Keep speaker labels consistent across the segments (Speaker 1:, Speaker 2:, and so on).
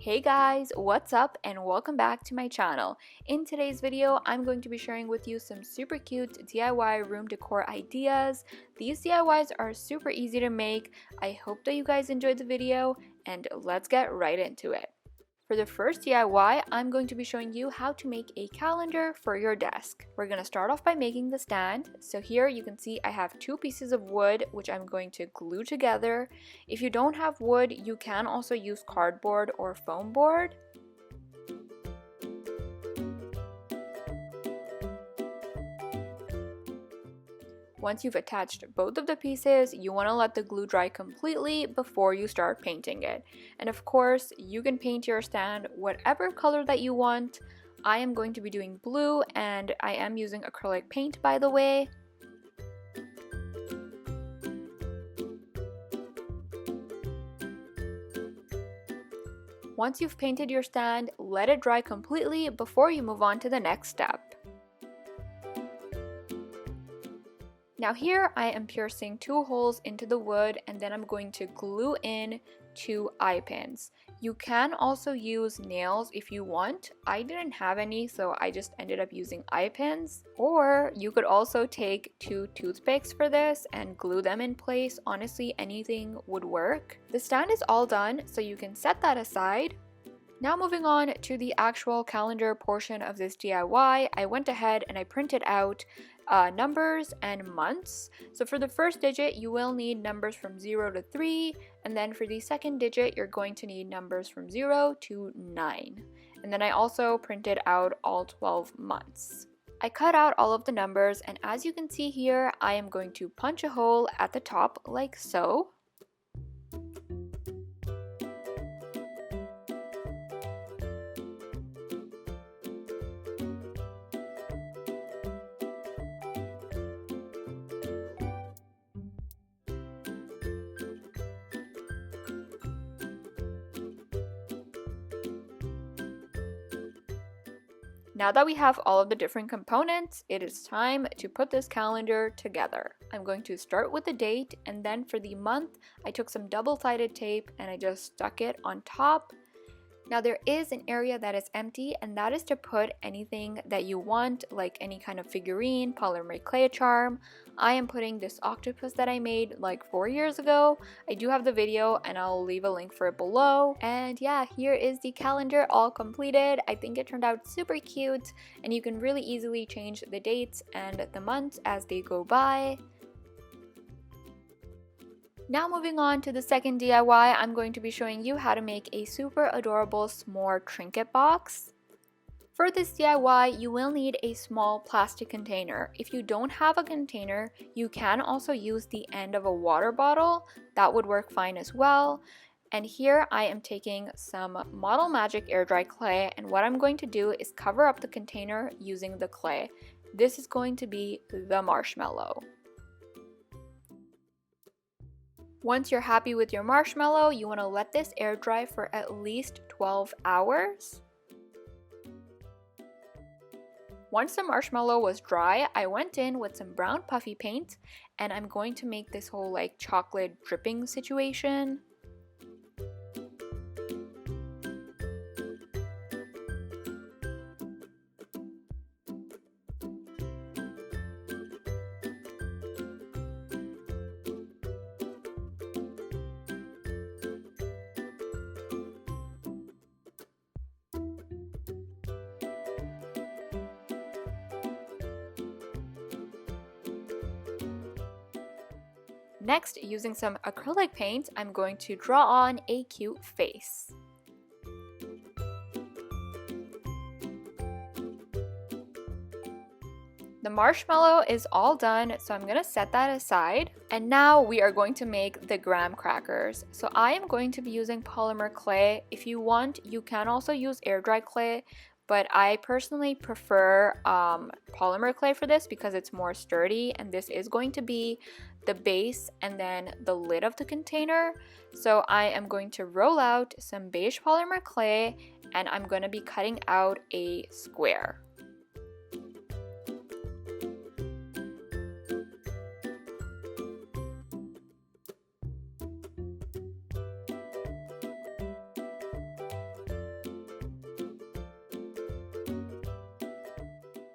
Speaker 1: Hey guys, what's up and welcome back to my channel. In today's video, I'm going to be sharing with you some super cute DIY room decor ideas. These DIYs are super easy to make. I hope that you guys enjoyed the video and let's get right into it. For the first DIY, I'm going to be showing you how to make a calendar for your desk. We're going to start off by making the stand. So here you can see I have two pieces of wood which I'm going to glue together. If you don't have wood, you can also use cardboard or foam board. Once you've attached both of the pieces, you want to let the glue dry completely before you start painting it. And of course, you can paint your stand whatever color that you want. I am going to be doing blue and I am using acrylic paint, by the way. Once you've painted your stand, let it dry completely before you move on to the next step. Now here I am piercing two holes into the wood and then I'm going to glue in two eye pins. You can also use nails if you want. I didn't have any, so I just ended up using eye pins. Or you could also take two toothpicks for this and glue them in place. Honestly, anything would work. The stand is all done, so you can set that aside. Now moving on to the actual calendar portion of this DIY, I went ahead and I printed out numbers and months. So for the first digit, you will need numbers from 0 to 3, and then for the second digit, you're going to need numbers from 0 to 9. And then I also printed out all 12 months. I cut out all of the numbers, and as you can see here, I am going to punch a hole at the top like so. Now that we have all of the different components, it is time to put this calendar together. I'm going to start with the date, and then for the month, I took some double-sided tape and I just stuck it on top. Now there is an area that is empty, and that is to put anything that you want, like any kind of figurine, polymer clay charm. I am putting this octopus that I made like 4 years ago. I do have the video and I'll leave a link for it below. And yeah, here is the calendar all completed. I think it turned out super cute, and you can really easily change the dates and the months as they go by. Now moving on to the second DIY, I'm going to be showing you how to make a super adorable s'more trinket box. For this DIY, you will need a small plastic container. If you don't have a container, you can also use the end of a water bottle. That would work fine as well. And here I am taking some Model Magic air dry clay, and what I'm going to do is cover up the container using the clay. This is going to be the marshmallow. Once you're happy with your marshmallow, you want to let this air dry for at least 12 hours. Once the marshmallow was dry, I went in with some brown puffy paint and I'm going to make this whole like chocolate dripping situation. Next, using some acrylic paint, I'm going to draw on a cute face. The marshmallow is all done, so I'm going to set that aside. And now we are going to make the graham crackers. So I am going to be using polymer clay. If you want, you can also use air dry clay, but I personally prefer polymer clay for this because it's more sturdy, and this is going to be the base and then the lid of the container. So I am going to roll out some beige polymer clay and I'm going to be cutting out a square.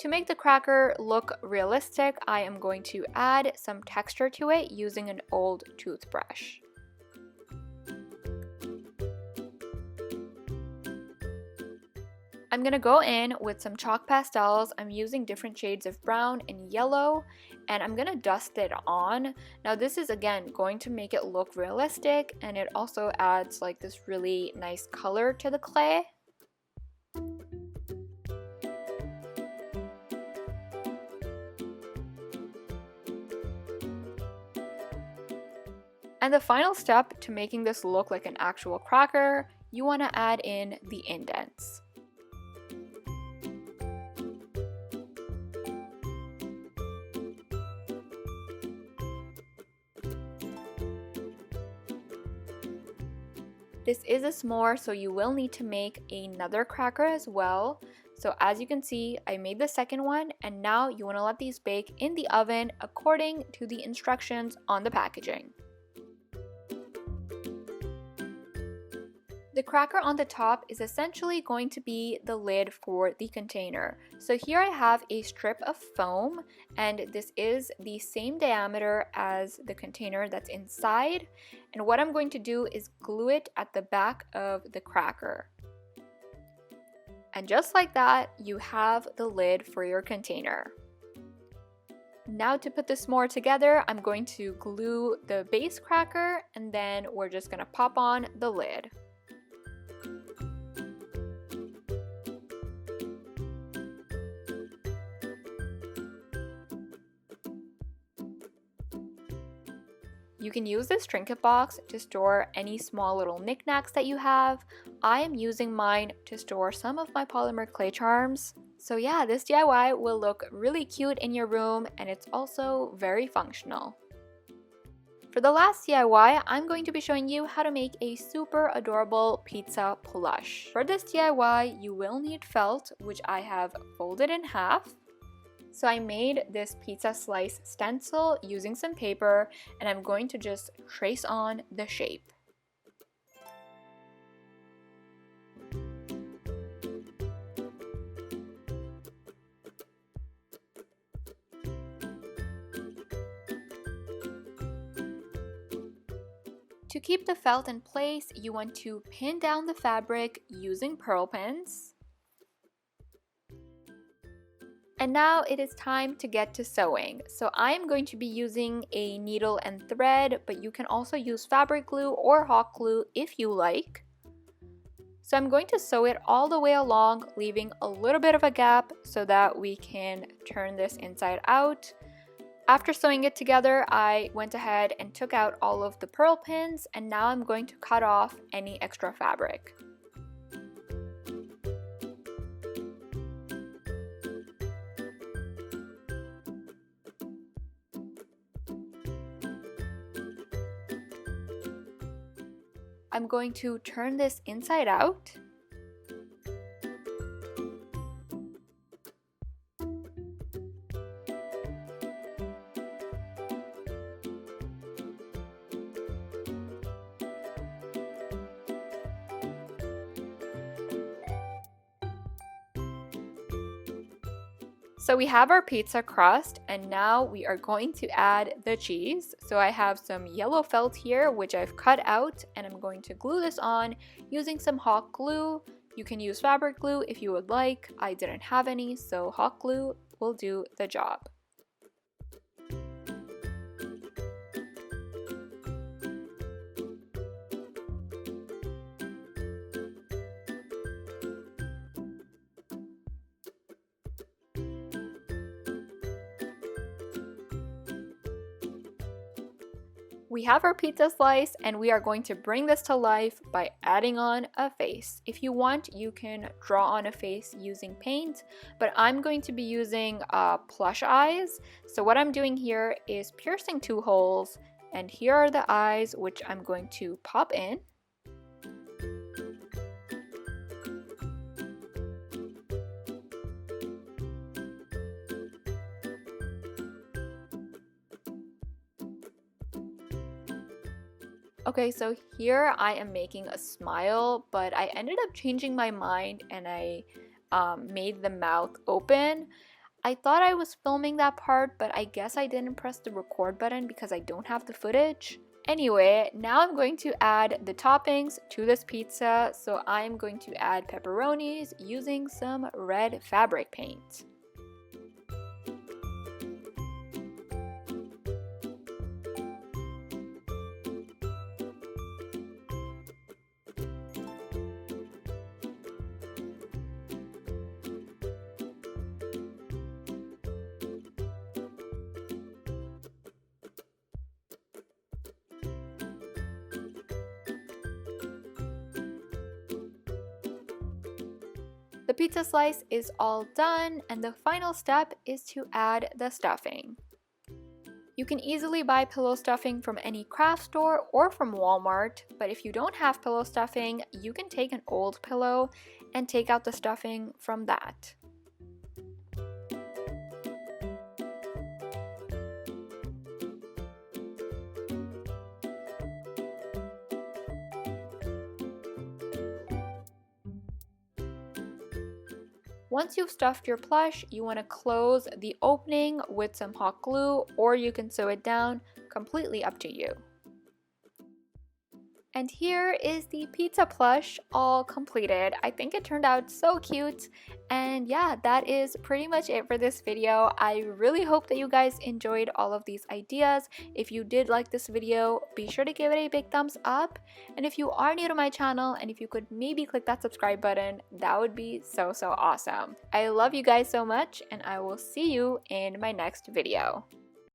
Speaker 1: To make the cracker look realistic, I am going to add some texture to it using an old toothbrush. I'm going to go in with some chalk pastels. I'm using different shades of brown and yellow, and I'm going to dust it on. Now this is again going to make it look realistic, and it also adds like this really nice color to the clay. And the final step to making this look like an actual cracker, you want to add in the indents. This is a s'more, so you will need to make another cracker as well. So as you can see, I made the second one, and now you want to let these bake in the oven according to the instructions on the packaging. The cracker on the top is essentially going to be the lid for the container. So here I have a strip of foam, and this is the same diameter as the container that's inside. And what I'm going to do is glue it at the back of the cracker. And just like that, you have the lid for your container. Now to put this s'more together, I'm going to glue the base cracker, and then we're just going to pop on the lid. You can use this trinket box to store any small little knickknacks that you have. I am using mine to store some of my polymer clay charms. So yeah, this DIY will look really cute in your room, and it's also very functional. For the last DIY, I'm going to be showing you how to make a super adorable pizza plush. For this DIY, you will need felt, which I have folded in half. So I made this pizza slice stencil using some paper, and I'm going to just trace on the shape. To keep the felt in place, you want to pin down the fabric using pearl pins. And now it is time to get to sewing. So I am going to be using a needle and thread, but you can also use fabric glue or hot glue if you like. So I'm going to sew it all the way along, leaving a little bit of a gap so that we can turn this inside out. After sewing it together, I went ahead and took out all of the pearl pins, and now I'm going to cut off any extra fabric. I'm going to turn this inside out. So we have our pizza crust, and now we are going to add the cheese. So I have some yellow felt here, which I've cut out, and I'm going to glue this on using some hot glue. You can use fabric glue if you would like. I didn't have any, so hot glue will do the job. We have our pizza slice, and we are going to bring this to life by adding on a face. If you want, you can draw on a face using paint, but I'm going to be using plush eyes. So what I'm doing here is piercing 2 holes, and here are the eyes, which I'm going to pop in. Okay, so here I am making a smile, but I ended up changing my mind and I made the mouth open. I thought I was filming that part, but I guess I didn't press the record button because I don't have the footage. Anyway, now I'm going to add the toppings to this pizza. So I'm going to add pepperonis using some red fabric paint. The pizza slice is all done, and the final step is to add the stuffing. You can easily buy pillow stuffing from any craft store or from Walmart, but if you don't have pillow stuffing, you can take an old pillow and take out the stuffing from that. Once you've stuffed your plush, you want to close the opening with some hot glue, or you can sew it down, completely up to you. And here is the pizza plush all completed. I think it turned out so cute. And yeah, that is pretty much it for this video. I really hope that you guys enjoyed all of these ideas. If you did like this video, be sure to give it a big thumbs up. And if you are new to my channel, and if you could maybe click that subscribe button, that would be so awesome. I love you guys so much, and I will see you in my next video.